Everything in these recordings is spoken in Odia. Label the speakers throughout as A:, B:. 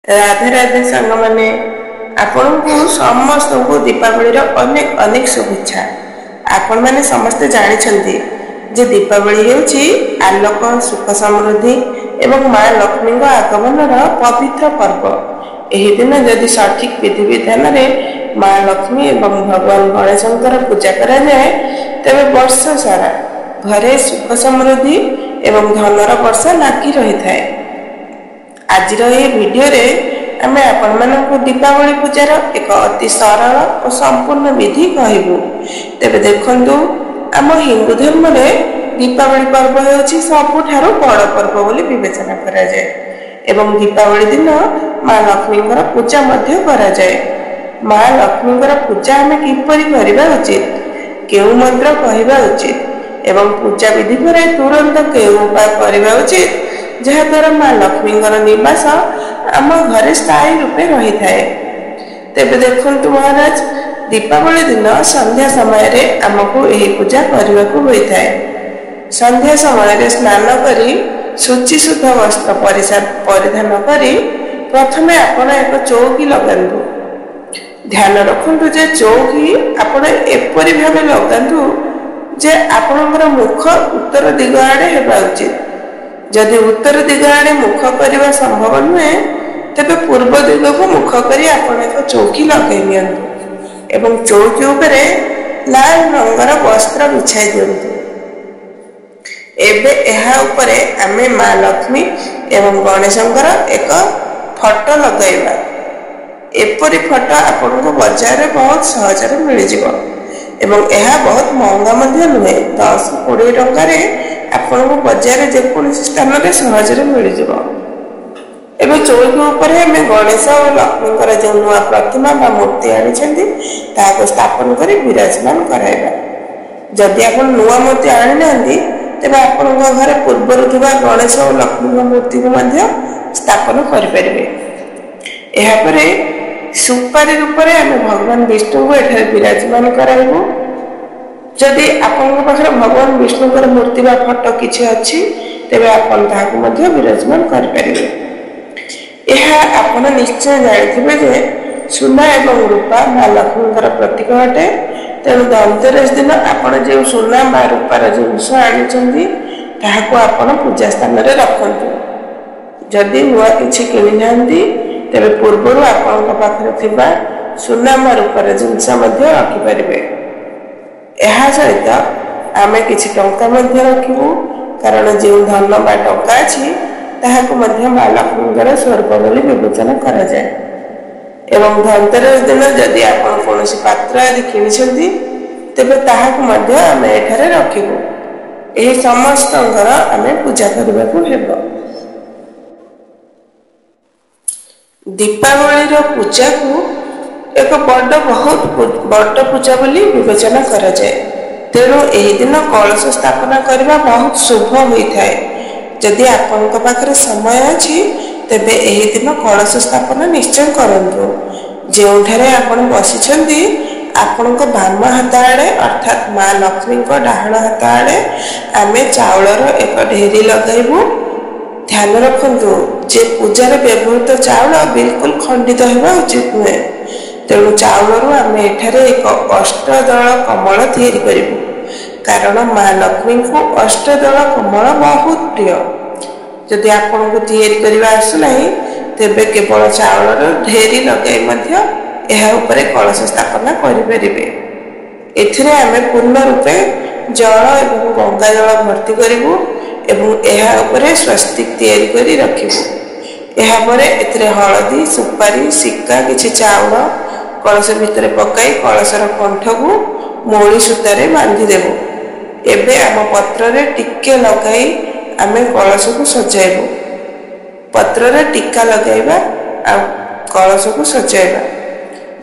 A: राधे राधे सांग मैंने आपण को समस्त को दीपावली अनेक अनेक शुभेच्छा। आपण मैंने समस्ते जानी जे दीपावली होची आलोक सुख समृद्धि एवं माँ लक्ष्मी आगमन पवित्र पर्व। यही दिन यदि सठिक विधि विधान माँ लक्ष्मी एवं भगवान गणेशंकर पूजा करा जाए तेरे वर्ष सारा घरे सुख समृद्धि एवं धनर वर्षा लागी रही थाए। आज वीडियो रे आमे आपण मानक दीपावली पूजार एक अति सरल और संपूर्ण विधि कहबू। तेबे देखंतु आम हिंदू धर्म रे दीपावली पर्व होछि सबुठारो बड़ पर्व बोली विवेचना करा जाए एवं दीपावली दिन माँ लक्ष्मी पूजा मध्य करा जाए। माँ लक्ष्मी पूजा आमे किपरि करिबा उचित, केउ मंत्र कहबा उचित एवं पूजा विधि पर तुरंत केउ उपाय करबा उचित जहा द्वारा माँ लक्ष्मी निवास आम घरे स्थायी रूपे रही थाए। तेबे देखंतु महाराज, दीपावली दिन संध्या समय रे आमको यही पूजा करने को होता है। संध्या समय स्नान करी शुचि शुद्ध वस्त्र परिधान करी प्रथमे आपण एक चौकी लगांतु। ध्यान रखंतु जे चौकी आपण एपरि भावे लगांतु जे आपणकर मुख उत्तर दिग आड़े हेबा उचित। जदि उत्तर दिग आड़े मुख करने संभव नुहे तेबे पूर्व दिग को मुख करी आपण एक चौकी लगे नियंतु एवं चौकी उपरे लाल रंगर वस्त्र बिछाई दियंतु। एबे एहा उपरे आमे माँ लक्ष्मी एवं गणेशंकर एक फोटो लगाइबा। एपरी फोटो आपण को बाजार में बहुत सहज मिल जिवो एवं एहा बहुत महंगा मध्य नुहे। 10-20 टंकार आपण को बाजार जेकोसी स्थान में सहज मिल जिवो। एवं चौकी उपरे हमें गणेश और लक्ष्मी जो नुआ प्रतिमा बा मूर्ति आनी स्थापन कर विराजमान कराइबा। जदि आप नुआ मूर्ति आनी ना तेरे आपण घर पूर्वर गणेश और लक्ष्मी मूर्ति को स्थापन करें। सुपारी रूप में आम भगवान विष्णु को एठारे विराजमान कराइबू। जदि आपण पाखे भगवान विष्णु मूर्ति बा फोटो किसी अच्छी तेरे आपण ताकू विराजमान करें। यह आप निश्चय जानते जे सुना एवं रूपा माँ लक्ष्मी प्रतीक अटे। तेणु धनतेरस दिन आप जो सुना बा रूपार जिनस आनी ताकू पूजा स्थान में रखु। जदि नुआ कि कि तेरे पूर्वर आपे सुना बा रूपार जिनस रखिपारे। यह सहित आम कि टंका रखू कारण जो धन बा टंका अच्छी ताहाको माँ लक्ष्मी स्वरूप बोली विवेचना करा जाए। एवं धनतेरस दिन जदि आप कौन पात्र आदि किनी तेबे ताहाको आम एठारे रखिबू। यही समस्त आम पूजा करने को हेब। दीपावली पूजा को एक बहुत बड़ पूजा बोली विवेचना करा जाए। तेणु यही दिन कलश स्थापना करने बहुत शुभ होता है। जदि आपण पाखे समय अच्छी तेबे एही दिन कलश स्थापना निश्चय करंतु। जोठारे आपण बसिछंती आपण बाम हाथ आड़े अर्थात माँ लक्ष्मी डाहाण हाथ आड़े आमे चाउलर एक ढेरी लगाइबू। ध्यान रखंतु जे पूजार व्यवहृत चाउल बिल्कुल खंडित होगा उचित नुहे। तेणु चाउलरू आमे एठारे एक अष्टदल कमल तैयारी करिबू कारण माँ लक्ष्मी को अष्टदल कमल बहुत प्रिय। जदि आपण को तैयारी करबा आसुना तेबे केवल चाउलर ढेरी लगाई कलश स्थापना करें। एथिरे आमे पूर्ण रूपे जल एवं गंगा जल भर्ती करूँ एवं स्वस्तिक तैयारी करी रखिबू। एथिरे हलदी सुपारी सिक्का किछि चाउल कलश भितर पकाई कलशर कंठ को मौली सूतारे बांधी देबू। एबे आम पत्र रे टिके लगाई आमे कलश को सजाइबू। पत्र रे टीका लगाइबा आ कलश को सजाइबा।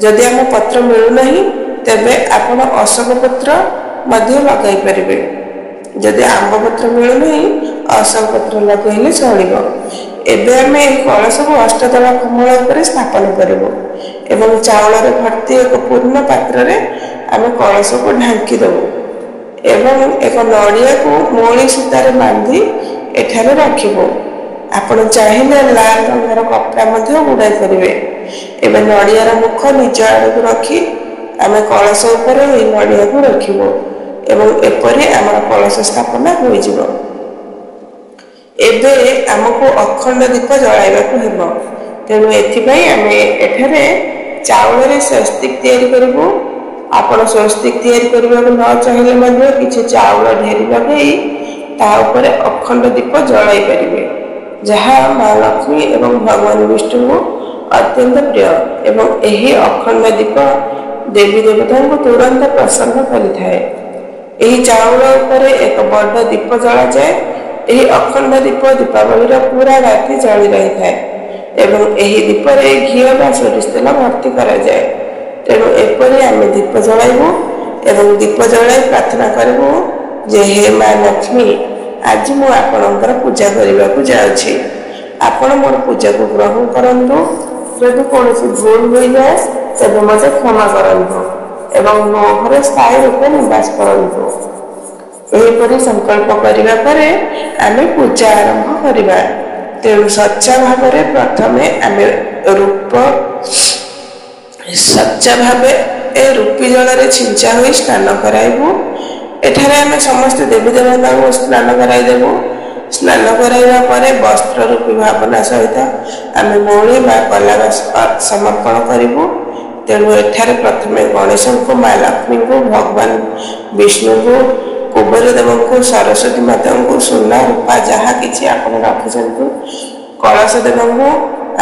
A: जदि आम पत्र मिलूना तेबे आपण अशोक पत्र मध्य लगाई पारिबे। जदि आंब पत्र मिलूना अशोक पत्र लगेले चलिबो। एबे आमे कलश को अष्टदल कमल उपर स्थापन करिबो एवं चाउलर भर्ती एक पूर्ण पात्र रे आमे कलश को ढांकी देबो एवं एक नड़िया को मौली सूतार बांधी एठारे रखिबो। ଆପଣ ଚାହିଁଲେ ଲାଲ ରଙ୍ଗର କପଡ଼ା ମଧ୍ୟ ଗୁଡ଼ାଇ ପାରିବେ। ଏବେ ନଡ଼ିଆର ମୁଖ ନିଜ ଆଡ଼କୁ ରଖି ଆମେ କଳସ ଉପରେ ଏହି ନଡ଼ିଆକୁ ରଖିବୁ ଏବଂ ଏପରି ଆମର କଳସ ସ୍ଥାପନା ହୋଇଯିବ। ଏବେ ଆମକୁ ଅଖଣ୍ଡ ଦୀପ ଜଳାଇବାକୁ ହେବ। ତେଣୁ ଏଥିପାଇଁ ଆମେ ଏଠାରେ ଚାଉଳରେ ସ୍ୱସ୍ତିକ ତିଆରି କରିବୁ। ଆପଣ ସ୍ୱସ୍ତିକ ତିଆରି କରିବାକୁ ନ ଚାହିଁଲେ ମଧ୍ୟ କିଛି ଚାଉଳ ଢେରି ଲଗାଇ ତାହା ଉପରେ ଅଖଣ୍ଡ ଦୀପ ଜଳାଇ ପାରିବେ, ଯାହା ମା ଲକ୍ଷ୍ମୀ ଏବଂ ଭଗବାନ ବିଷ୍ଣୁଙ୍କୁ ଅତ୍ୟନ୍ତ ପ୍ରିୟ ଏବଂ ଏହି ଅଖଣ୍ଡ ଦୀପ ଦେବୀ ଦେବତାଙ୍କୁ ତୁରନ୍ତ ପ୍ରସନ୍ନ କରିଥାଏ। ଏହି ଚାଉଳ ଉପରେ ଏକ ବଡ଼ ଦୀପ ଜଳାଯାଏ। ଏହି ଅଖଣ୍ଡ ଦୀପ ଦୀପାବଳିର ପୁରା ରାତି ଜଳି ରହିଥାଏ ଏବଂ ଏହି ଦୀପରେ ଘିଅ ବା ସୋରିଷ ତେଲ ଭର୍ତ୍ତି କରାଯାଏ। ତେଣୁ ଏପରି ଆମେ ଦୀପ ଜଳାଇବୁ ଏବଂ ଦୀପ ଜଳାଇ ପ୍ରାର୍ଥନା କରିବୁ ଯେ ହେ ମା ଲକ୍ଷ୍ମୀ, ଆଜି ମୁଁ ଆପଣଙ୍କର ପୂଜା କରିବାକୁ ଯାଉଛି। ଆପଣ ମୋର ପୂଜାକୁ ଗ୍ରହଣ କରନ୍ତୁ। ଯଦି କୌଣସି ଭୁଲ ହୋଇଯାଏ ତେବେ ମୋତେ କ୍ଷମା କରନ୍ତୁ ଏବଂ ମୋ ଘରେ ସ୍ଥାୟୀ ରୂପେ ନିବାସ କରନ୍ତୁ। ଏହିପରି ସଂକଳ୍ପ କରିବା ପରେ ଆମେ ପୂଜା ଆରମ୍ଭ କରିବା। ତେଣୁ ସଚ୍ଚା ଭାବରେ ପ୍ରଥମେ ଆମେ ରୂପୀ ଜଳରେ ଛିଞ୍ଚା ହୋଇ ସ୍ନାନ କରାଇବୁ। ଏଠାରେ ଆମେ ସମସ୍ତେ ଦେବୀ ଦେବତାଙ୍କୁ ସ୍ନାନ କରାଇଦେବୁ। ସ୍ନାନ କରାଇବା ପରେ ବସ୍ତ୍ର ରୂପୀ ଭାବନା ସହିତ ଆମେ ମୌଳି ବା କଲା ସମର୍ପଣ କରିବୁ। ତେଣୁ ଏଠାରେ ପ୍ରଥମେ ଗଣେଶଙ୍କୁ, ମା ଲକ୍ଷ୍ମୀଙ୍କୁ, ଭଗବାନ ବିଷ୍ଣୁଙ୍କୁ, କୁବେର ଦେବଙ୍କୁ, ସରସ୍ୱତୀ ମାତାଙ୍କୁ, ସୁନା ରୂପା ଯାହା କିଛି ଆପଣ ରଖିଛନ୍ତି, କଳସ ଦେବଙ୍କୁ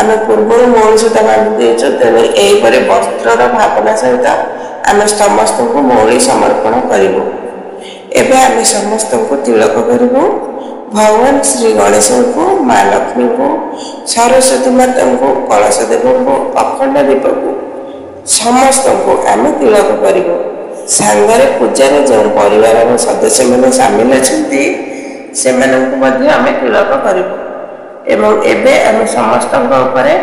A: ଆମେ ପୂର୍ବରୁ ମୌଳି ସୂତା ବାନ୍ଧି ଦେଇଛୁ। ତେଣୁ ଏହିପରି ବସ୍ତ୍ରର ଭାବନା ସହିତ ଆମେ ସମସ୍ତଙ୍କୁ ମୌଳି ସମର୍ପଣ କରିବୁ। ଏବେ ଆମେ ସମସ୍ତଙ୍କୁ ତିଳକ କରିବୁ। ଭଗବାନ ଶ୍ରୀ ଗଣେଶଙ୍କୁ, ମା ଲକ୍ଷ୍ମୀଙ୍କୁ, ସରସ୍ୱତୀ ମାତାଙ୍କୁ, କଳସ ଦେବଙ୍କୁ, ଅଖଣ୍ଡ ଦୀପକୁ ସମସ୍ତଙ୍କୁ ଆମେ ତିଳକ କରିବୁ। ସାଙ୍ଗରେ ପୂଜାରେ ଯେଉଁ ପରିବାରର ସଦସ୍ୟମାନେ ସାମିଲ ଅଛନ୍ତି ସେମାନଙ୍କୁ ମଧ୍ୟ ଆମେ ତିଳକ କରିବୁ ଏବଂ ଏବେ ଆମେ ସମସ୍ତଙ୍କ ଉପରେ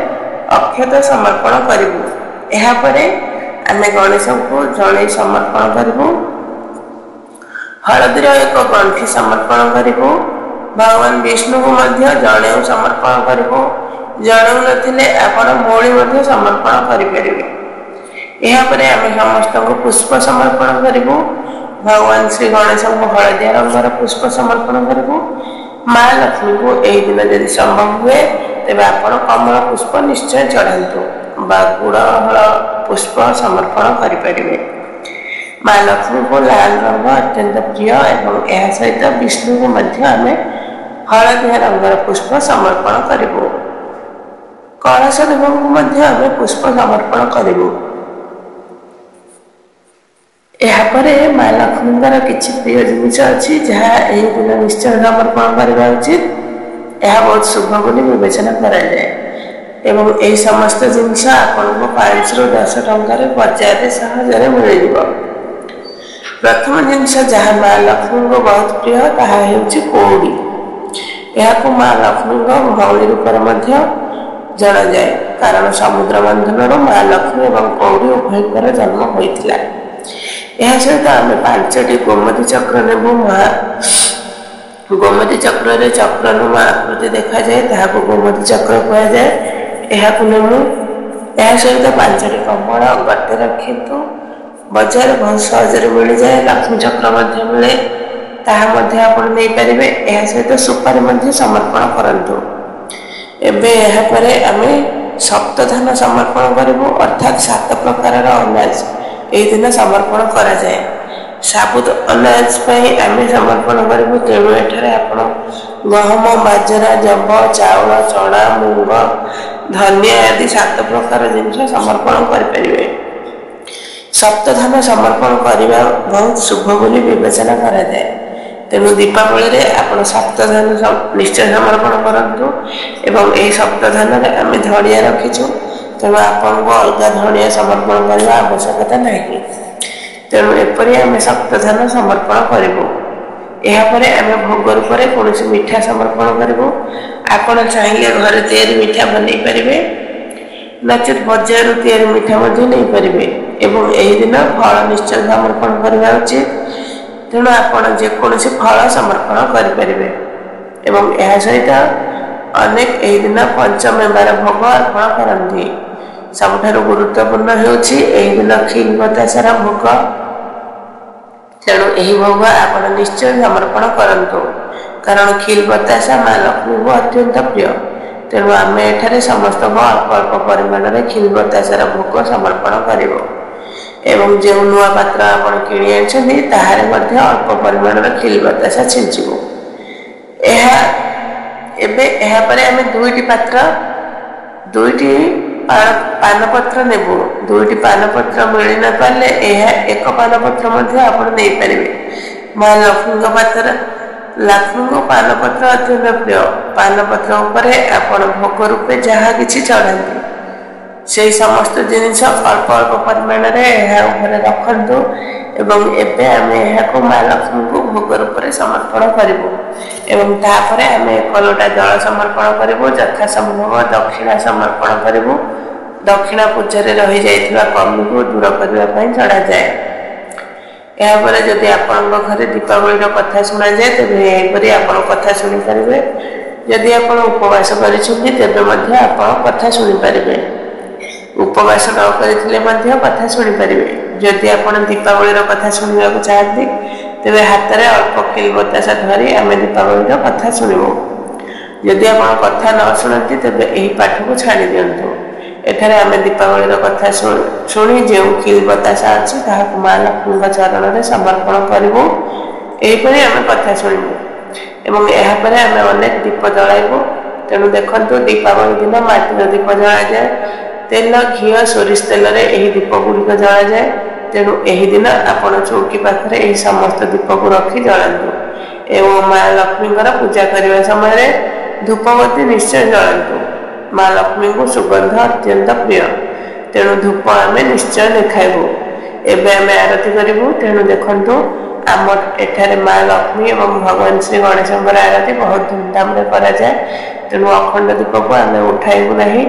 A: ଅକ୍ଷତ ସମର୍ପଣ କରିବୁ। ଏହାପରେ ଆମେ ଗଣେଶଙ୍କୁ ଜଣେଇ ସମର୍ପଣ କରିବୁ। ହଳଦୀର ଏକ ଗଣ୍ଠି ସମର୍ପଣ କରିବୁ। ଭଗବାନ ବିଷ୍ଣୁଙ୍କୁ ମଧ୍ୟ ଜଣେଉ ସମର୍ପଣ କରିବୁ। ଜଣେଉ ନଥିଲେ ଆପଣ ମୌଳି ମଧ୍ୟ ସମର୍ପଣ କରିପାରିବେ। ଏହାପରେ ଆମେ ସମସ୍ତଙ୍କୁ ପୁଷ୍ପ ସମର୍ପଣ କରିବୁ। ଭଗବାନ ଶ୍ରୀ ଗଣେଶଙ୍କୁ ହଳଦିଆ ରଙ୍ଗର ପୁଷ୍ପ ସମର୍ପଣ କରିବୁ। ମା ଲକ୍ଷ୍ମୀଙ୍କୁ ଏହି ଦିନ ଯଦି ସମ୍ଭବ ହୁଏ ତେବେ ଆପଣ କମଳ ପୁଷ୍ପ ନିଶ୍ଚୟ ଚଢ଼ାନ୍ତୁ ବା ଗୁଡ଼ହଳ ପୁଷ୍ପ ସମର୍ପଣ କରିପାରିବେ। ମା ଲକ୍ଷ୍ମୀଙ୍କୁ ଲାଲ ରଙ୍ଗ ଅତ୍ୟନ୍ତ ପ୍ରିୟ ଏବଂ ଏହା ସହିତ ବିଷ୍ଣୁଙ୍କୁ ମଧ୍ୟ ଆମେ ହଳଦିଆ ରଙ୍ଗର ପୁଷ୍ପ ସମର୍ପଣ କରିବୁ। କଳସ ଦେବଙ୍କୁ ମଧ୍ୟ ଆମେ ପୁଷ୍ପ ସମର୍ପଣ କରିବୁ। ଏହାପରେ ମା ଲକ୍ଷ୍ମୀଙ୍କର କିଛି ପ୍ରିୟ ଜିନିଷ ଅଛି ଯାହା ଏହି ଦିନ ନିଶ୍ଚୟ ସମର୍ପଣ କରିବା ଉଚିତ। ଏହା ବହୁତ ଶୁଭ ବୋଲି ବିବେଚନା କରାଯାଏ ଏବଂ ଏହି ସମସ୍ତ ଜିନିଷ ଆପଣଙ୍କୁ 5ରୁ 10 ଟଙ୍କାରେ ବଜାରରେ ସହଜରେ ମିଳିଯିବ। ପ୍ରଥମ ଜିନିଷ ଯାହା ମା ଲକ୍ଷ୍ମୀଙ୍କୁ ବହୁତ ପ୍ରିୟ ତାହା ହେଉଛି କଉଡ଼ି। ଏହାକୁ ମା ଲକ୍ଷ୍ମୀଙ୍କ ଭଉଣୀ ରୂପରେ ମଧ୍ୟ ଜଣାଯାଏ, କାରଣ ସମୁଦ୍ର ମନ୍ଥନରୁ ମା ଲକ୍ଷ୍ମୀ ଏବଂ କଉଡ଼ି ଉଭୟଙ୍କର ଜନ୍ମ ହୋଇଥିଲା। ଏହା ସହିତ ଆମେ 5ଟି ଗୋମତୀ ଚକ୍ର ନେବୁ। ଗୋମତୀ ଚକ୍ରରେ ଚକ୍ରନୁମା ଆକୃତି ଦେଖାଯାଏ, ତାହାକୁ ଗୋମତୀ ଚକ୍ର କୁହାଯାଏ। ଏହାକୁ ନେବୁ। ଏହା ସହିତ 5ଟି କମଳ ଗଟେ ରଖନ୍ତୁ। ବଜାରରେ ବହୁତ ସହଜରେ ମିଳିଯାଏ। ଲକ୍ଷ୍ମୀ ଚକ୍ର ମଧ୍ୟ ମିଳେ, ତାହା ମଧ୍ୟ ଆପଣ ନେଇପାରିବେ। ଏହା ସହିତ ସୁପାରି ମଧ୍ୟ ସମର୍ପଣ କରନ୍ତୁ। ଏବେ ଏହାପରେ ଆମେ ସପ୍ତଧାନ ସମର୍ପଣ କରିବୁ, ଅର୍ଥାତ୍ 7 ପ୍ରକାରର ଅନାଜ ଏହି ଦିନ ସମର୍ପଣ କରାଯାଏ। ସାବୁତ ଅନାଜ ପାଇଁ ଆମେ ସମର୍ପଣ କରିବୁ। ତେଣୁ ଏଠାରେ ଆପଣ ଗହମ, ବାଜରା, ଯବ, ଚାଉଳ, ଚଣା, ମୁଗ, ଧନିଆ ଆଦି 7 ପ୍ରକାର ଜିନିଷ ସମର୍ପଣ କରିପାରିବେ। ସପ୍ତଧାନ ସମର୍ପଣ କରିବା ବହୁତ ଶୁଭ ବୋଲି ବିବେଚନା କରାଯାଏ। ତେଣୁ ଦୀପାବଳିରେ ଆପଣ ସପ୍ତଧାନ ନିଶ୍ଚୟ ସମର୍ପଣ କରନ୍ତୁ ଏବଂ ଏହି ସପ୍ତଧାନରେ ଆମେ ଧଣିଆ ରଖିଛୁ, ତେଣୁ ଆପଣଙ୍କୁ ଅଲଗା ଧଣିଆ ସମର୍ପଣ କରିବା ଆବଶ୍ୟକତା ନାହିଁ। ତେଣୁ ଏପରି ଆମେ ସପ୍ତଧାନ ସମର୍ପଣ କରିବୁ। ଏହାପରେ ଆମେ ଭୋଗ ରୂପରେ କୌଣସି ମିଠା ସମର୍ପଣ କରିବୁ। ଆପଣ ଚାହିଁଲେ ଘରେ ତିଆରି ମିଠା ବନେଇ ପାରିବେ, ନଚେତ୍ ବଜାରରୁ ତିଆରି ମିଠା ମଧ୍ୟ ନେଇପାରିବେ ଏବଂ ଏହି ଦିନ ଫଳ ନିଶ୍ଚୟ ସମର୍ପଣ କରିବା ଉଚିତ। ତେଣୁ ଆପଣ ଯେକୌଣସି ଫଳ ସମର୍ପଣ କରିପାରିବେ ଏବଂ ଏହା ସହିତ ଅନେକ ଏହି ଦିନ ପଞ୍ଚମେବାର ଭୋଗ ଅର୍ପଣ କରନ୍ତି। ସବୁଠାରୁ ଗୁରୁତ୍ୱପୂର୍ଣ୍ଣ ହେଉଛି ଏହି ଦିନ କ୍ଷୀର ବତାସର ଭୋଗ। ତେଣୁ ଏହି ଭୋଗ ଆପଣ ନିଶ୍ଚୟ ସମର୍ପଣ କରନ୍ତୁ, କାରଣ କ୍ଷୀର ବତାସା ମା ଲକ୍ଷ୍ମୀଙ୍କୁ ଅତ୍ୟନ୍ତ ପ୍ରିୟ। ତେଣୁ ଆମେ ଏଠାରେ ସମସ୍ତଙ୍କୁ ଅଳ୍ପ ଅଳ୍ପ ପରିମାଣରେ କ୍ଷୀର ବତାସର ଭୋଗ ସମର୍ପଣ କରିବୁ ଏବଂ ଯେଉଁ ନୂଆ ପାତ୍ର ଆପଣ କିଣି ଆଣିଛନ୍ତି ତାହାରେ ମଧ୍ୟ ଅଳ୍ପ ପରିମାଣର କ୍ଷୀର ବତାସା ଛିଞ୍ଚିବୁ। ଏହାପରେ ଆମେ ଦୁଇଟି ପାନପତ୍ର ନେବୁ। ଦୁଇଟି ପାନପତ୍ର ମିଳି ନ ପାରିଲେ ଏକ ପାନପତ୍ର ମଧ୍ୟ ଆପଣ ନେଇପାରିବେ। ମା ଲକ୍ଷ୍ମୀଙ୍କ ପାନପତ୍ର ଅତ୍ୟନ୍ତ ପ୍ରିୟ। ପାନପତ୍ର ଉପରେ ଆପଣ ଭୋଗ ରୂପେ ଯାହା କିଛି ଚଢ଼ାନ୍ତି ସେହି ସମସ୍ତ ଜିନିଷ ଅଳ୍ପ ଅଳ୍ପ ପରିମାଣରେ ଏହା ଉପରେ ରଖନ୍ତୁ ଏବଂ ଏବେ ଆମେ ଏହାକୁ ମା ଲକ୍ଷ୍ମୀଙ୍କୁ ଭୋଗ ରୂପରେ ସମର୍ପଣ କରିବୁ ଏବଂ ତାପରେ ଆମେ 1 ଲୋଟା ଜଳ ସମର୍ପଣ କରିବୁ। ଯଥା ସମ୍ଭବ ଦକ୍ଷିଣା ସମର୍ପଣ କରିବୁ। ଦକ୍ଷିଣା ପୂଜାରେ ରହିଯାଇଥିବା କମିକୁ ଦୂର କରିବା ପାଇଁ ଚଢ଼ାଯାଏ। ଏହାପରେ ଯଦି ଆପଣଙ୍କ ଘରେ ଦୀପାବଳିର କଥା ଶୁଣାଯାଏ ତେବେ ଏହିପରି ଆପଣ କଥା ଶୁଣିପାରିବେ। ଯଦି ଆପଣ ଉପବାସ କରିଛନ୍ତି ତେବେ ମଧ୍ୟ ଆପଣ କଥା ଶୁଣିପାରିବେ। ଉପବାସ ନ କରିଥିଲେ ମଧ୍ୟ କଥା ଶୁଣିପାରିବେ। ଯଦି ଆପଣ ଦୀପାବଳିର କଥା ଶୁଣିବାକୁ ଚାହାନ୍ତି ତେବେ ହାତରେ ଅଳ୍ପ କ୍ଷୀର ବତାସା ଧରି ଆମେ ଦୀପାବଳିର କଥା ଶୁଣିବୁ। ଯଦି ଆପଣ କଥା ନ ଶୁଣନ୍ତି ତେବେ ଏହି ପାଠକୁ ଛାଡ଼ି ଦିଅନ୍ତୁ। ଏଠାରେ ଆମେ ଦୀପାବଳିର କଥା ଶୁଣି ଯେଉଁ କ୍ଷୀର ବତାସା ଅଛି ତାହାକୁ ମା ଲକ୍ଷ୍ମୀଙ୍କ ଚରଣରେ ସମର୍ପଣ କରିବୁ। ଏହିପରି ଆମେ କଥା ଶୁଣିବୁ ଏବଂ ଏହାପରେ ଆମେ ଅନେକ ଦୀପ ଜଳାଇବୁ। ତେଣୁ ଦେଖନ୍ତୁ, ଦୀପାବଳି ଦିନ ମାଟିର ଦୀପ ଜଳାଯାଏ। ତେଲ, ଘିଅ, ସୋରିଷ ତେଲରେ ଏହି ଦୀପ ଗୁଡ଼ିକ ଜଳାଯାଏ। ତେଣୁ ଏହି ଦିନ ଆପଣ ଚୌକି ପାଖରେ ଏହି ସମସ୍ତ ଦୀପକୁ ରଖି ଜଳାନ୍ତୁ ଏବଂ ମା ଲକ୍ଷ୍ମୀଙ୍କର ପୂଜା କରିବା ସମୟରେ ଧୂପବତୀ ନିଶ୍ଚୟ ଜଳାନ୍ତୁ। ମା ଲକ୍ଷ୍ମୀଙ୍କୁ ସୁଗନ୍ଧ ଅତ୍ୟନ୍ତ ପ୍ରିୟ, ତେଣୁ ଧୂପ ଆମେ ନିଶ୍ଚୟ ଦେଖାଇବୁ। ଏବେ ଆମେ ଆରତି କରିବୁ। ତେଣୁ ଦେଖନ୍ତୁ, ଆମ ଏଠାରେ ମା ଲକ୍ଷ୍ମୀ ଏବଂ ଭଗବାନ ଶ୍ରୀ ଗଣେଶଙ୍କର ଆରତି ବହୁତ ଧୁମଧାମରେ କରାଯାଏ। ତେଣୁ ଅଖଣ୍ଡ ଦୀପକୁ ଆମେ ଉଠାଇବୁ ନାହିଁ।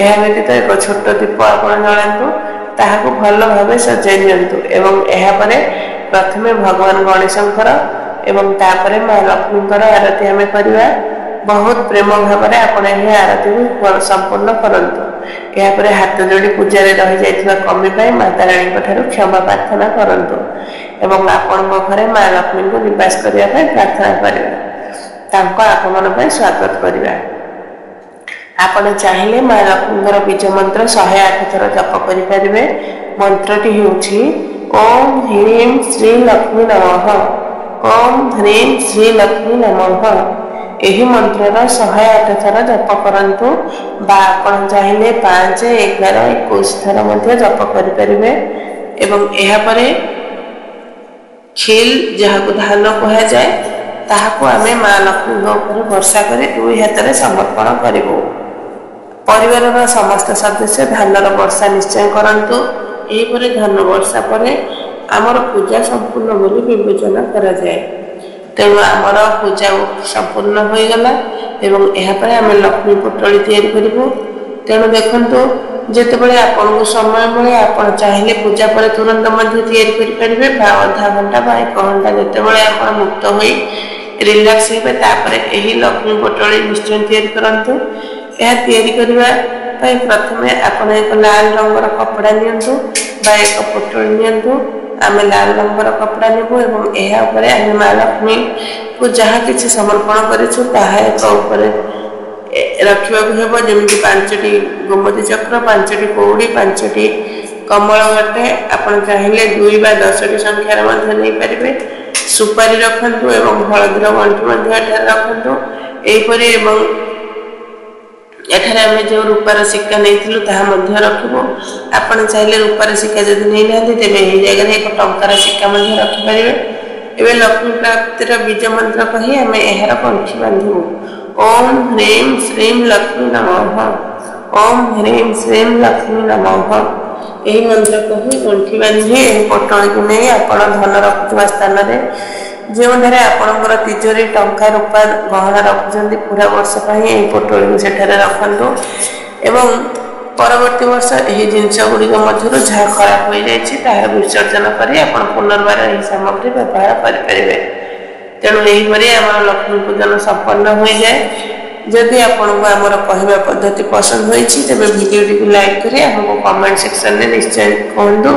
A: ଏହା ବ୍ୟତୀତ ଏକ ଛୋଟ ଦୀପ ଆପଣ ଜଳାନ୍ତୁ, ତାହାକୁ ଭଲ ଭାବେ ସଜାଇ ଦିଅନ୍ତୁ ଏବଂ ଏହାପରେ ପ୍ରଥମେ ଭଗବାନ ଗଣେଶଙ୍କର ଏବଂ ତାପରେ ମା ଲକ୍ଷ୍ମୀଙ୍କର ଆରତି ଆମେ କରିବା। ବହୁତ ପ୍ରେମ ଭାବରେ ଆପଣ ଏହି ଆରତିକୁ ସମ୍ପୂର୍ଣ୍ଣ କରନ୍ତୁ। ଏହାପରେ ହାତ ଯୋଡ଼ି ପୂଜାରେ ରହିଯାଇଥିବା କମି ପାଇଁ ମାତାରାଣୀଙ୍କ ଠାରୁ କ୍ଷମା ପ୍ରାର୍ଥନା କରନ୍ତୁ ଏବଂ ଆପଣଙ୍କ ଘରେ ମା ଲକ୍ଷ୍ମୀଙ୍କୁ ନିବାସ କରିବା ପାଇଁ ପ୍ରାର୍ଥନା କରିବା। ତାଙ୍କ ଆଗମନ ପାଇଁ ସ୍ୱାଗତ କରିବା। ଆପଣ ଚାହିଁଲେ ମା ଲକ୍ଷ୍ମୀଙ୍କର ବୀଜ ମନ୍ତ୍ର 108 ଥର ଜପ କରିପାରିବେ। ମନ୍ତ୍ରଟି ହେଉଛି ଓಂ ହ୍ରୀଂ ଶ୍ରୀ ଲକ୍ଷ୍ମୀ ନମଃ, ଓಂ ହ୍ରୀଂ ଶ୍ରୀ ଲକ୍ଷ୍ମୀ ନମଃ। ଏହି ମନ୍ତ୍ରର 108 ଥର ଜପ କରନ୍ତୁ ବା ଆପଣ ଚାହିଁଲେ 5, 11, 21 ଥର ମଧ୍ୟ ଜପ କରିପାରିବେ ଏବଂ ଏହାପରେ ଖିଲ୍, ଯାହାକୁ ଧାନ କୁହାଯାଏ, ତାହାକୁ ଆମେ ମା ଲକ୍ଷ୍ମୀଙ୍କ ଉପରେ ବର୍ଷା କରି 2 ହାତରେ ସମର୍ପଣ କରିବୁ। ପରିବାରର ସମସ୍ତ ସଦସ୍ୟ ଧାନର ବର୍ଷା ନିଶ୍ଚୟ କରନ୍ତୁ। ଏହିପରି ଧାନ ବର୍ଷା ପରେ ଆମର ପୂଜା ସମ୍ପୂର୍ଣ୍ଣ ବୋଲି ବିବେଚନା କରାଯାଏ। ତେଣୁ ଆମର ପୂଜା ସମ୍ପୂର୍ଣ୍ଣ ହୋଇଗଲା ଏବଂ ଏହାପରେ ଆମେ ଲକ୍ଷ୍ମୀ ପୋଟଳି ତିଆରି କରିବୁ। ତେଣୁ ଦେଖନ୍ତୁ, ଯେତେବେଳେ ଆପଣଙ୍କୁ ସମୟ ମିଳେ ଆପଣ ଚାହିଁଲେ ପୂଜା ପରେ ତୁରନ୍ତ ମଧ୍ୟ ତିଆରି କରିପାରିବେ ବା ଅଧା ଘଣ୍ଟା ବା 1 ଘଣ୍ଟା ଯେତେବେଳେ ଆପଣ ମୁକ୍ତ ହୋଇ ରିଲାକ୍ସ ହେବେ ତାପରେ ଏହି ଲକ୍ଷ୍ମୀ ପୋଟଳି ନିଶ୍ଚୟ ତିଆରି କରନ୍ତୁ। ଏହା ତିଆରି କରିବା ପାଇଁ ପ୍ରଥମେ ଆପଣ ଏକ ଲାଲ ରଙ୍ଗର କପଡ଼ା ନିଅନ୍ତୁ ବା ଏକ ପୋଟଳି ନିଅନ୍ତୁ। ଆମେ ଲାଲ ରଙ୍ଗର କପଡ଼ା ନେବୁ ଏବଂ ଏହା ଉପରେ ଆମେ ମା ଲକ୍ଷ୍ମୀକୁ ଯାହା କିଛି ସମର୍ପଣ କରିଛୁ ତାହା ଏକ ଉପରେ ରଖିବାକୁ ହେବ। ଯେମିତି 5ଟି ଗୋମତୀ ଚକ୍ର, 5ଟି କଉଡ଼ି, 5ଟି କମଳ ଗଟେ। ଆପଣ ଚାହିଁଲେ 2 ବା 10ଟି ସଂଖ୍ୟାରେ ମଧ୍ୟ ନେଇପାରିବେ। ସୁପାରି ରଖନ୍ତୁ ଏବଂ ହଳଦୀର ଗଣ୍ଠି ମଧ୍ୟ ଏଠାରେ ରଖନ୍ତୁ। ଏହିପରି ଏବଂ ଏଠାରେ ଆମେ ଯେଉଁ ରୂପାର ସିକ୍କା ନେଇଥିଲୁ ତାହା ମଧ୍ୟ ରଖିବୁ। ଆପଣ ଚାହିଁଲେ ରୂପାର ସିକ୍କା ଯଦି ନେଇନାହାନ୍ତି ତେବେ ଏହି ଜାଗାରେ ଏକ ଟଙ୍କାର ସିକ୍କା ମଧ୍ୟ ରଖିପାରିବେ। ଏବେ ଲକ୍ଷ୍ମୀ ପ୍ରାପ୍ତିର ବୀଜ ମନ୍ତ୍ର କହି ଆମେ ଏହାର ଗଣ୍ଠି ବାନ୍ଧିବୁ। ଓಂ ହ୍ରୀଂ ଶ୍ରୀଂ ଲକ୍ଷ୍ମୀ ନମଃ, ଓಂ ହ୍ରୀଂ ଶ୍ରୀଂ ଲକ୍ଷ୍ମୀ ନମଃ। ଏହି ମନ୍ତ୍ର କହି ଗଣ୍ଠି ବାନ୍ଧି ଏହି ପୋଟଳିକୁ ନେଇ ଆପଣ ଧନ ରଖୁଥିବା ସ୍ଥାନରେ, ଯେଉଁଠାରେ ଆପଣଙ୍କର ତିଜୋରି ଟଙ୍କା ରୂପା ଗହଣା ରଖୁଛନ୍ତି ପୁରା ବର୍ଷ ପାଇଁ, ଏହି ପୋଟଳିକୁ ସେଠାରେ ରଖନ୍ତୁ ଏବଂ ପରବର୍ତ୍ତୀ ବର୍ଷ ଏହି ଜିନିଷ ଗୁଡ଼ିକ ମଧ୍ୟରୁ ଯାହା ଖରାପ ହୋଇଯାଇଛି ତାହାର ବିସର୍ଜନ କରି ଆପଣ ପୁନର୍ବାର ଏହି ସାମଗ୍ରୀ ବ୍ୟବହାର କରିପାରିବେ। ତେଣୁ ଏହିପରି ଆମର ଲକ୍ଷ୍ମୀ ପୂଜନ ସମ୍ପନ୍ନ ହୋଇଯାଏ। जदि आपको आमर कहवा पद्धति पसंद होती तेज भिडियो को लाइक करें हमको कमेंट सेक्शन में निश्चय कहतु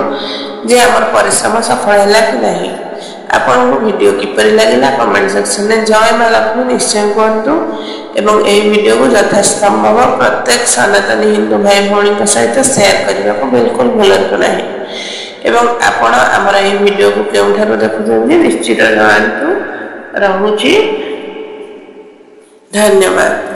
A: जे आमर परिश्रम सफल है कि नहीं। आपन को वीडियो किपरि लगिला कमेंट सेक्शन में जय माँ लक्ष्मी निश्चय कहतु एवं यह वीडियो को यथासंभव प्रत्येक सनातनी हिंदू भाई भौणी सहित शेयर करने को बिल्कुल भूलु नहीं। एवं आपण आमर यह वीडियो को केउठारु देखुछन्ती निश्चित जणातु। रहुछि धन्यवाद।